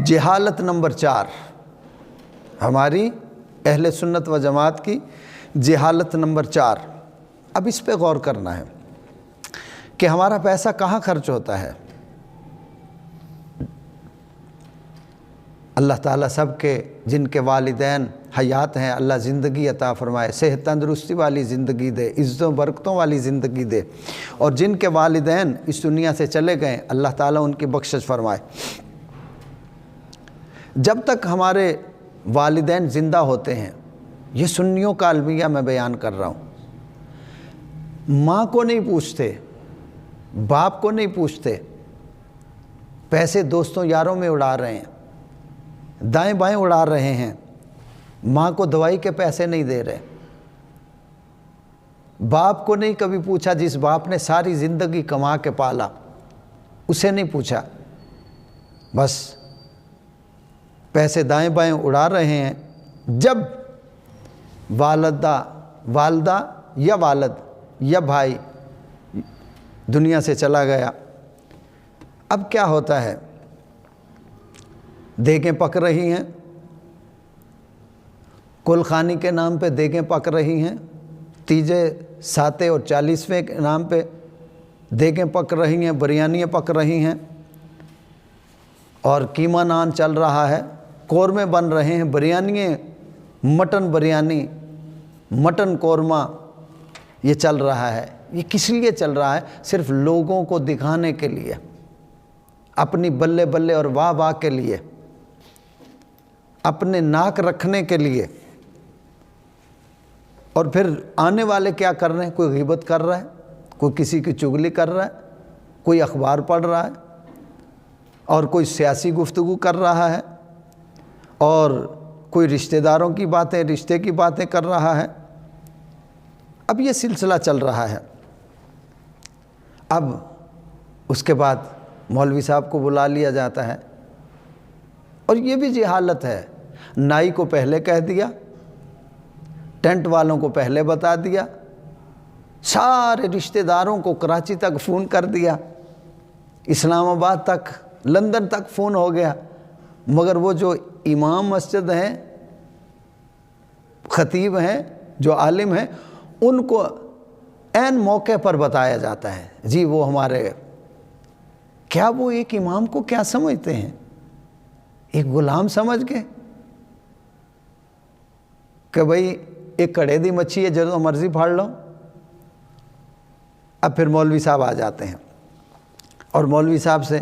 جہالت نمبر 4 ہماری اہل سنت و جماعت کی جہالت نمبر 4۔ اب اس پہ غور کرنا ہے کہ ہمارا پیسہ کہاں خرچ ہوتا ہے۔ اللہ تعالیٰ سب کے جن کے والدین حیات ہیں اللہ زندگی عطا فرمائے، صحت تندرستی والی زندگی دے، عزت و برکتوں والی زندگی دے، اور جن کے والدین اس دنیا سے چلے گئے اللہ تعالیٰ ان کی بخشش فرمائے۔ جب تک ہمارے والدین زندہ ہوتے ہیں، یہ سنیوں کا المیہ میں بیان کر رہا ہوں، ماں کو نہیں پوچھتے، باپ کو نہیں پوچھتے، پیسے دوستوں یاروں میں اڑا رہے ہیں، دائیں بائیں اڑا رہے ہیں، ماں کو دوائی کے پیسے نہیں دے رہے، باپ کو نہیں کبھی پوچھا جس باپ نے ساری زندگی کما کے پالا، اسے نہیں پوچھا، بس پیسے دائیں بائیں اڑا رہے ہیں۔ جب والدہ یا والد یا بھائی دنیا سے چلا گیا، اب کیا ہوتا ہے؟ دیگیں پک رہی ہیں، کل خانی کے نام پہ دیگیں پک رہی ہیں، تیجے ساتیں اور 40ویں کے نام پہ دیگیں پک رہی ہیں، بریانیاں پک رہی ہیں، اور قیمہ نان چل رہا ہے، قورمے بن رہے ہیں، بریانیاں، مٹن بریانی، مٹن قورمہ، یہ چل رہا ہے۔ یہ کس لیے چل رہا ہے؟ صرف لوگوں کو دکھانے کے لیے، اپنی بلے بلے اور واہ واہ کے لیے، اپنے ناک رکھنے کے لیے۔ اور پھر آنے والے کیا کر رہے ہیں؟ کوئی غیبت کر رہا ہے، کوئی کسی کی چغلی کر رہا ہے، کوئی اخبار پڑھ رہا ہے، اور کوئی سیاسی گفتگو کر رہا ہے، اور کوئی رشتہ داروں کی باتیں، رشتے کی باتیں کر رہا ہے۔ اب یہ سلسلہ چل رہا ہے۔ اب اس کے بعد مولوی صاحب کو بلا لیا جاتا ہے، اور یہ بھی جہالت ہے، نائی کو پہلے کہہ دیا، ٹینٹ والوں کو پہلے بتا دیا، سارے رشتہ داروں کو کراچی تک فون کر دیا، اسلام آباد تک، لندن تک فون ہو گیا، مگر وہ جو امام مسجد ہیں، خطیب ہیں، جو عالم ہیں، ان کو عین موقع پر بتایا جاتا ہے، جی وہ ہمارے، کیا وہ ایک امام کو کیا سمجھتے ہیں؟ ایک غلام سمجھ کے کہ بھئی ایک کڑے دی مچھی ہے جو مرضی پھاڑ لو۔ اب پھر مولوی صاحب آ جاتے ہیں، اور مولوی صاحب سے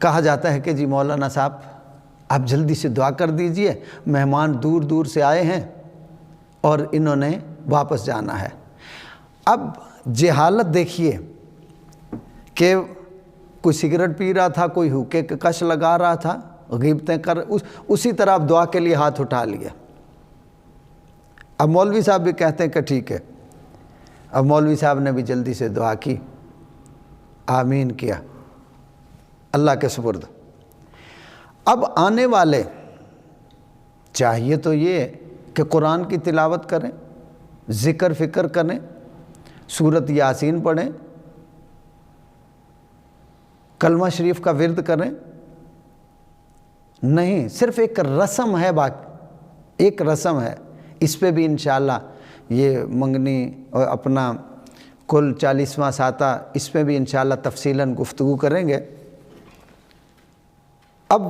کہا جاتا ہے کہ جی مولانا صاحب آپ جلدی سے دعا کر دیجئے، مہمان دور دور سے آئے ہیں اور انہوں نے واپس جانا ہے۔ اب جہالت دیکھیے کہ کوئی سگریٹ پی رہا تھا، کوئی حقے کے کش لگا رہا تھا، غیبتیں کر، اسی طرح اب دعا کے لیے ہاتھ اٹھا لیا۔ اب مولوی صاحب بھی کہتے ہیں کہ ٹھیک ہے۔ اب مولوی صاحب نے بھی جلدی سے دعا کی، آمین کیا، اللہ کے سپرد۔ اب آنے والے چاہیے تو یہ کہ قرآن کی تلاوت کریں، ذکر فکر کریں، سورۃ یاسین پڑھیں، کلمہ شریف کا ورد کریں، نہیں، صرف ایک رسم ہے، ایک رسم ہے، اس پہ بھی انشاءاللہ یہ منگنی اور اپنا کل 40واں ساتہ، اس پہ بھی انشاءاللہ تفصیلاً گفتگو کریں گے۔ اب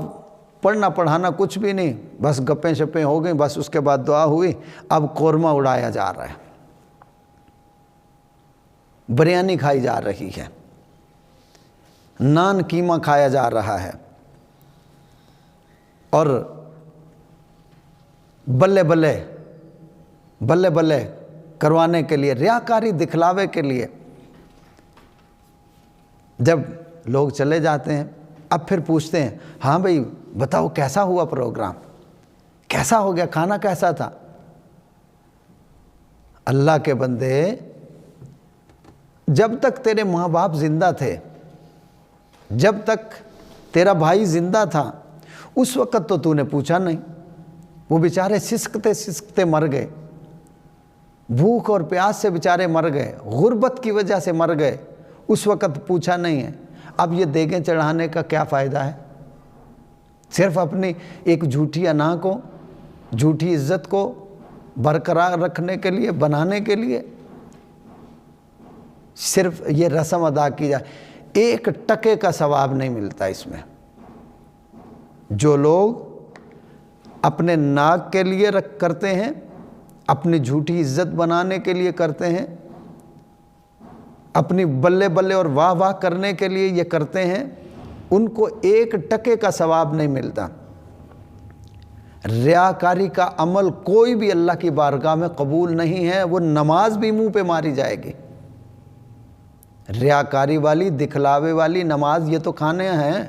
پڑھنا پڑھانا کچھ بھی نہیں، بس گپیں شپیں ہو گئیں، بس اس کے بعد دعا ہوئی، اب قورمہ اڑایا جا رہا ہے، بریانی کھائی جا رہی ہے، نان قیمہ کھایا جا رہا ہے، اور بلے بلے بلے بلے کروانے کے لیے، ریاکاری دکھلاوے کے لیے جب لوگ چلے جاتے ہیں، اب پھر پوچھتے ہیں ہاں بھئی بتاؤ کیسا ہوا پروگرام، کیسا ہو گیا، کھانا کیسا تھا؟ اللہ کے بندے، جب تک تیرے ماں باپ زندہ تھے، جب تک تیرا بھائی زندہ تھا، اس وقت تو نے پوچھا نہیں، وہ بیچارے سسکتے سسکتے مر گئے، بھوک اور پیاس سے بیچارے مر گئے، غربت کی وجہ سے مر گئے، اس وقت پوچھا نہیں ہے۔ اب یہ دیگیں چڑھانے کا کیا فائدہ ہے؟ صرف اپنی ایک جھوٹی انا کو، جھوٹی عزت کو برقرار رکھنے کے لیے، بنانے کے لیے صرف یہ رسم ادا کی جائے، ایک ٹکے کا ثواب نہیں ملتا اس میں۔ جو لوگ اپنے ناک کے لیے کرتے ہیں، اپنی جھوٹی عزت بنانے کے لیے کرتے ہیں، اپنی بلے بلے اور واہ واہ کرنے کے لیے یہ کرتے ہیں، ان کو ایک ٹکے کا ثواب نہیں ملتا۔ ریاکاری کا عمل کوئی بھی اللہ کی بارگاہ میں قبول نہیں ہے، وہ نماز بھی منہ پہ ماری جائے گی۔ ریاکاری والی، دکھلاوے والی نماز یہ تو کھانے ہیں،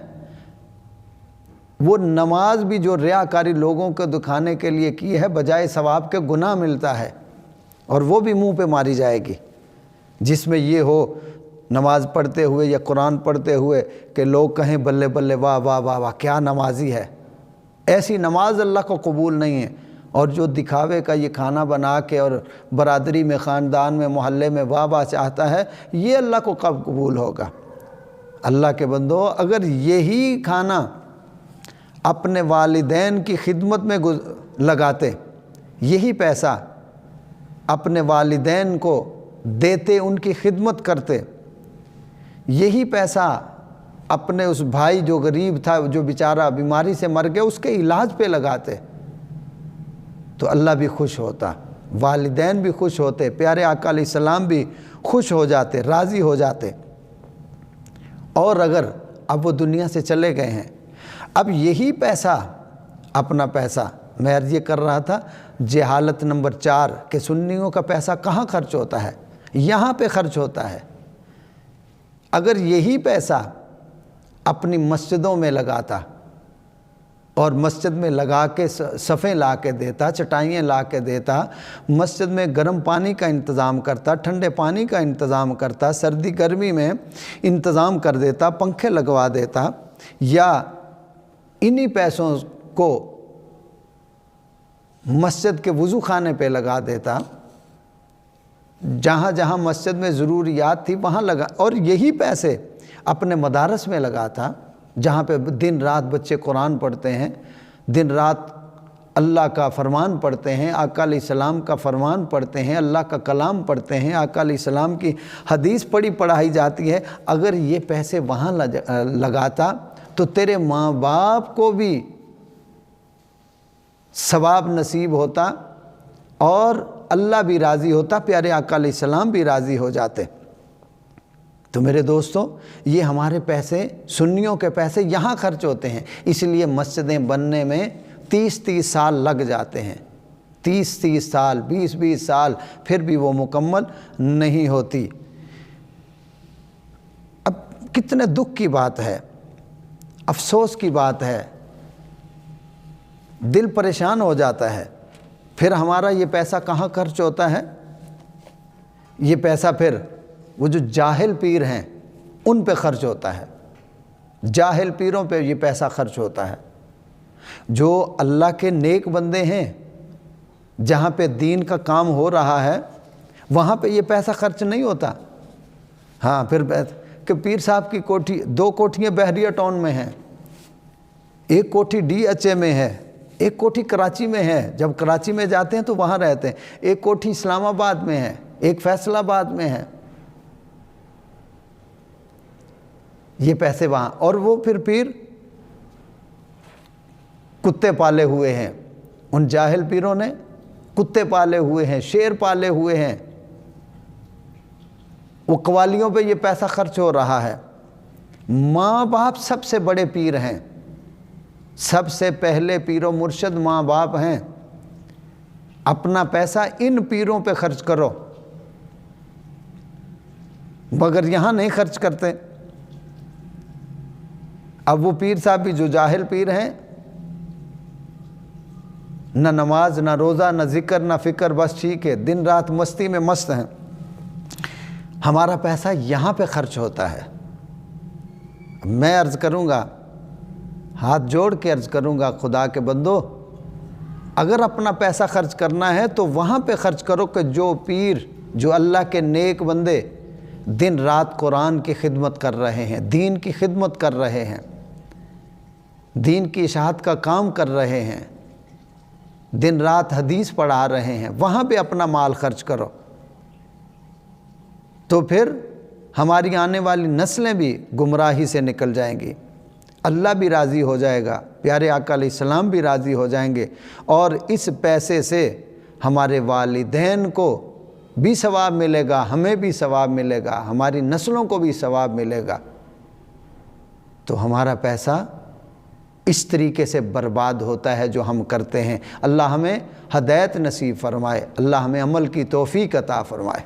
وہ نماز بھی جو ریاکاری لوگوں کو دکھانے کے لیے کی ہے، بجائے ثواب کے گناہ ملتا ہے، اور وہ بھی منہ پہ ماری جائے گی۔ جس میں یہ ہو نماز پڑھتے ہوئے یا قرآن پڑھتے ہوئے کہ لوگ کہیں بلے بلے واہ واہ واہ واہ کیا نمازی ہے، ایسی نماز اللہ کو قبول نہیں ہے۔ اور جو دکھاوے کا یہ کھانا بنا کے اور برادری میں، خاندان میں، محلے میں واہ واہ چاہتا ہے، یہ اللہ کو کب قبول ہوگا؟ اللہ کے بندو، اگر یہی کھانا اپنے والدین کی خدمت میں لگاتے، یہی پیسہ اپنے والدین کو دیتے، ان کی خدمت کرتے، یہی پیسہ اپنے اس بھائی جو غریب تھا، جو بیچارہ بیماری سے مر گیا، اس کے علاج پہ لگاتے، تو اللہ بھی خوش ہوتا، والدین بھی خوش ہوتے، پیارے آقا علیہ السلام بھی خوش ہو جاتے، راضی ہو جاتے۔ اور اگر اب وہ دنیا سے چلے گئے ہیں، اب یہی پیسہ، اپنا پیسہ، میں عرض یہ کر رہا تھا جہالت نمبر 4 کہ سنیوں کا پیسہ کہاں خرچ ہوتا ہے؟ یہاں پہ خرچ ہوتا ہے۔ اگر یہی پیسہ اپنی مسجدوں میں لگاتا اور مسجد میں لگا کے صفیں لا کے دیتا، چٹائیاں لا کے دیتا، مسجد میں گرم پانی کا انتظام کرتا، ٹھنڈے پانی کا انتظام کرتا، سردی گرمی میں انتظام کر دیتا، پنکھے لگوا دیتا، یا انہی پیسوں کو مسجد کے وضو خانے پہ لگا دیتا، جہاں جہاں مسجد میں ضروریات تھی وہاں لگا، اور یہی پیسے اپنے مدارس میں لگاتا، جہاں پہ دن رات بچے قرآن پڑھتے ہیں، دن رات اللہ کا فرمان پڑھتے ہیں، آقا علیہ السلام کا فرمان پڑھتے ہیں، اللہ کا کلام پڑھتے ہیں، آقا علیہ السلام کی حدیث پڑھائی جاتی ہے۔ اگر یہ پیسے وہاں لگاتا تو تیرے ماں باپ کو بھی ثواب نصیب ہوتا، اور اللہ بھی راضی ہوتا، پیارے آقا علیہ السلام بھی راضی ہو جاتے۔ تو میرے دوستو، یہ ہمارے پیسے، سنیوں کے پیسے یہاں خرچ ہوتے ہیں، اس لیے مسجدیں بننے میں 30 سال لگ جاتے ہیں، 30 سال، 20 سال، پھر بھی وہ مکمل نہیں ہوتی۔ اب کتنے دکھ کی بات ہے، افسوس کی بات ہے، دل پریشان ہو جاتا ہے۔ پھر ہمارا یہ پیسہ کہاں خرچ ہوتا ہے؟ یہ پیسہ پھر وہ جو جاہل پیر ہیں ان پہ خرچ ہوتا ہے، جاہل پیروں پہ یہ پیسہ خرچ ہوتا ہے۔ جو اللہ کے نیک بندے ہیں، جہاں پہ دین کا کام ہو رہا ہے، وہاں پہ یہ پیسہ خرچ نہیں ہوتا۔ ہاں، پھر کہ پیر صاحب کی کوٹھی، 2 کوٹھیاں بحریہ ٹاؤن میں ہیں، ایک کوٹھی DHA میں ہے، ایک کوٹھی کراچی میں ہے، جب کراچی میں جاتے ہیں تو وہاں رہتے ہیں، ایک کوٹھی اسلام آباد میں ہے، ایک فیصل آباد میں ہے، یہ پیسے وہاں۔ اور وہ پھر پیر کتے پالے ہوئے ہیں، ان جاہل پیروں نے کتے پالے ہوئے ہیں، شیر پالے ہوئے ہیں، وہ قوالیوں پہ یہ پیسہ خرچ ہو رہا ہے۔ ماں باپ سب سے بڑے پیر ہیں، سب سے پہلے پیر و مرشد ماں باپ ہیں۔ اپنا پیسہ ان پیروں پہ خرچ کرو، مگر یہاں نہیں خرچ کرتے۔ اب وہ پیر صاحب بھی جو جاہل پیر ہیں، نہ نماز، نہ روزہ، نہ ذکر، نہ فکر، بس ٹھیک ہے، دن رات مستی میں مست ہیں۔ ہمارا پیسہ یہاں پہ خرچ ہوتا ہے۔ میں عرض کروں گا، ہاتھ جوڑ کے عرض کروں گا، خدا کے بندو، اگر اپنا پیسہ خرچ کرنا ہے تو وہاں پہ خرچ کرو کہ جو پیر، جو اللہ کے نیک بندے دن رات قرآن کی خدمت کر رہے ہیں، دین کی خدمت کر رہے ہیں، دین کی اشاعت کا کام کر رہے ہیں، دن رات حدیث پڑھا رہے ہیں، وہاں پہ اپنا مال خرچ کرو، تو پھر ہماری آنے والی نسلیں بھی گمراہی سے نکل جائیں گی، اللہ بھی راضی ہو جائے گا، پیارے آقا علیہ السلام بھی راضی ہو جائیں گے، اور اس پیسے سے ہمارے والدین کو بھی ثواب ملے گا، ہمیں بھی ثواب ملے گا، ہماری نسلوں کو بھی ثواب ملے گا۔ تو ہمارا پیسہ اس طریقے سے برباد ہوتا ہے جو ہم کرتے ہیں۔ اللہ ہمیں ہدایت نصیب فرمائے، اللہ ہمیں عمل کی توفیق عطا فرمائے۔